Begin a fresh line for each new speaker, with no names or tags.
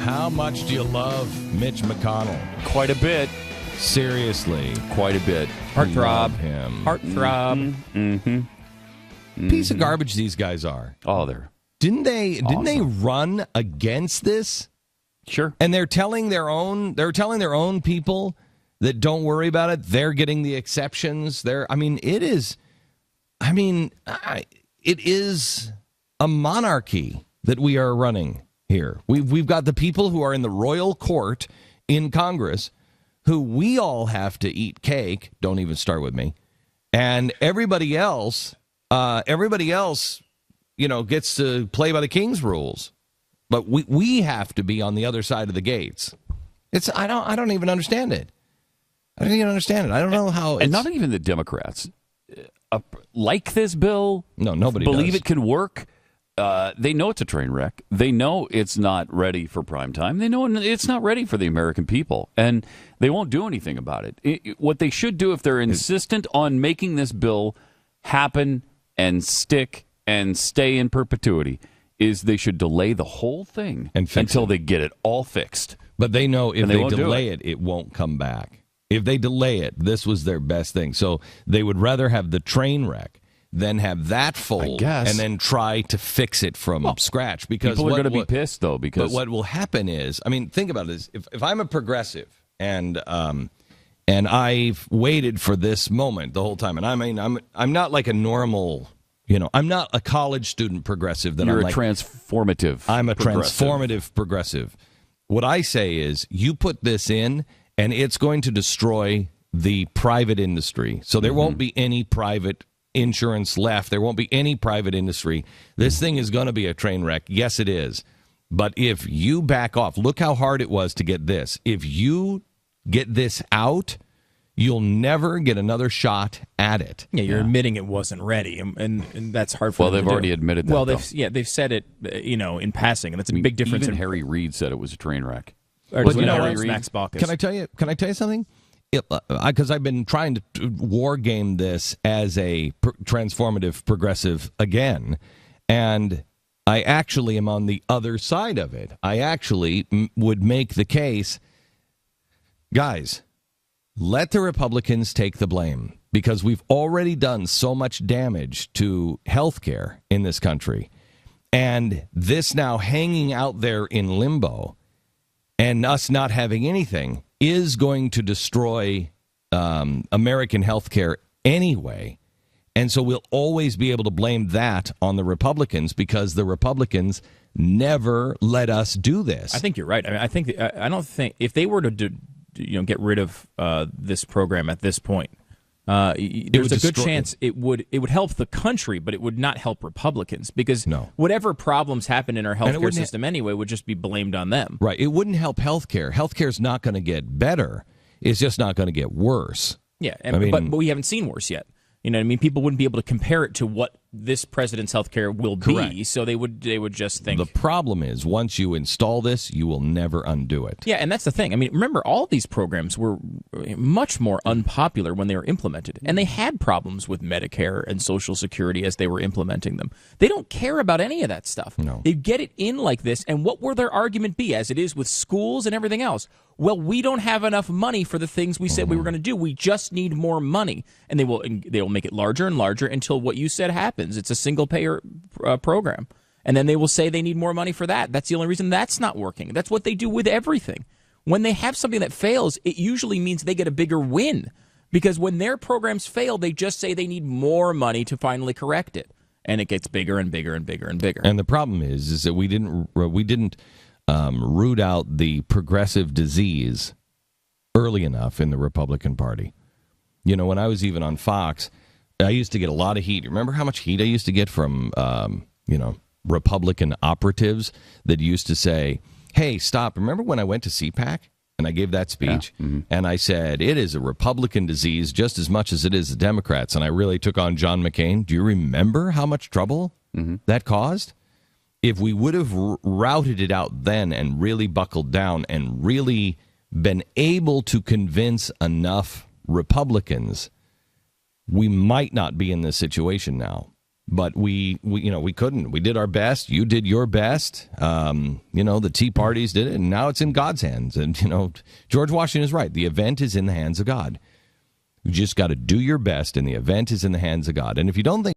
how much do you love Mitch McConnell?
Quite a bit.
Seriously.
Quite a bit.
Heartthrob.
Him.
Heartthrob.
Piece of garbage these guys are.
Oh, they're
Didn't they
awesome.
run against this?
Sure.
And they're telling their own people that don't worry about it. They're getting the exceptions. It is a monarchy that we are running here. We've got the people who are in the royal court in Congress who we all have to eat cake. Don't even start with me. And everybody else, gets to play by the king's rules. But we have to be on the other side of the gates. I don't even understand it. I don't even understand it. I don't know how.
And not even the Democrats like this bill.
No, nobody
believe
does.
it can work. They know it's a train wreck. They know it's not ready for prime time. They know it's not ready for the American people, and they won't do anything about it. What they should do, if they're insistent on making this bill happen and stick and stay in perpetuity, is they should delay the whole thing until they get it all fixed.
But they know if they delay
it,
it won't come back. If they delay it, this was their best thing. So they would rather have the train wreck than have that fold and then try to fix it from scratch. Because
people are going to be pissed, though. But
what will happen is, think about this. If I'm a progressive and I've waited for this moment the whole time, and I'm not like a normal... I'm not a college student progressive.
You're a transformative.
I'm a transformative progressive. What I say is, you put this in, and it's going to destroy the private industry. So there won't be any private insurance left. There won't be any private industry. This thing is going to be a train wreck. Yes, it is. But if you back off, look how hard it was to get this. If you get this out, you'll never get another shot at it.
Yeah, you're admitting it wasn't ready, and that's hard for them to do.
Well, they've already admitted that.
Well, they've said it, in passing, and that's a big difference.
Even Harry Reid said it was a train wreck.
Can I tell you something? Because I've been trying to war game this as a transformative progressive again, and I actually am on the other side of it. I actually would make the case, guys, let the Republicans take the blame, because we've already done so much damage to health care in this country. And this now hanging out there in limbo and us not having anything is going to destroy American health care anyway. And so we'll always be able to blame that on the Republicans, because the Republicans never let us do this.
I think you're right. I don't think if they were to get rid of this program at this point, there's a good chance it would help the country, but it would not help Republicans, because whatever problems happen in our healthcare system anyway would just be blamed on them.
Right. It wouldn't help healthcare. Healthcare's not going to get better. It's just not going to get worse.
Yeah, but we haven't seen worse yet. You know what I mean? People wouldn't be able to compare it to what this president's health care will be, so they would just think...
The problem is, once you install this, you will never undo it.
Yeah, and that's the thing. Remember, all these programs were much more unpopular when they were implemented, and they had problems with Medicare and Social Security as they were implementing them. They don't care about any of that stuff.
No.
They get it in like this, and what will their argument be, as it is with schools and everything else? Well, we don't have enough money for the things we said we were going to do. We just need more money. And they will make it larger and larger until what you said happens. It's a single-payer program. And then they will say they need more money for that. That's the only reason that's not working. That's what they do with everything. When they have something that fails, it usually means they get a bigger win. Because when their programs fail, they just say they need more money to finally correct it. And it gets bigger and bigger and bigger and bigger.
And the problem is that we didn't root out the progressive disease early enough in the Republican Party. When I was even on Fox, I used to get a lot of heat. Remember how much heat I used to get from, Republican operatives that used to say, hey, stop. Remember when I went to CPAC and I gave that speech? Yeah. Mm-hmm. And I said, it is a Republican disease just as much as it is the Democrats. And I really took on John McCain. Do you remember how much trouble that caused? If we would have routed it out then and really buckled down and really been able to convince enough Republicans, we might not be in this situation now. But we couldn't. We did our best. You did your best. The Tea Parties did it, and now it's in God's hands. And, George Washington is right. The event is in the hands of God. You just got to do your best, and the event is in the hands of God. And if you don't think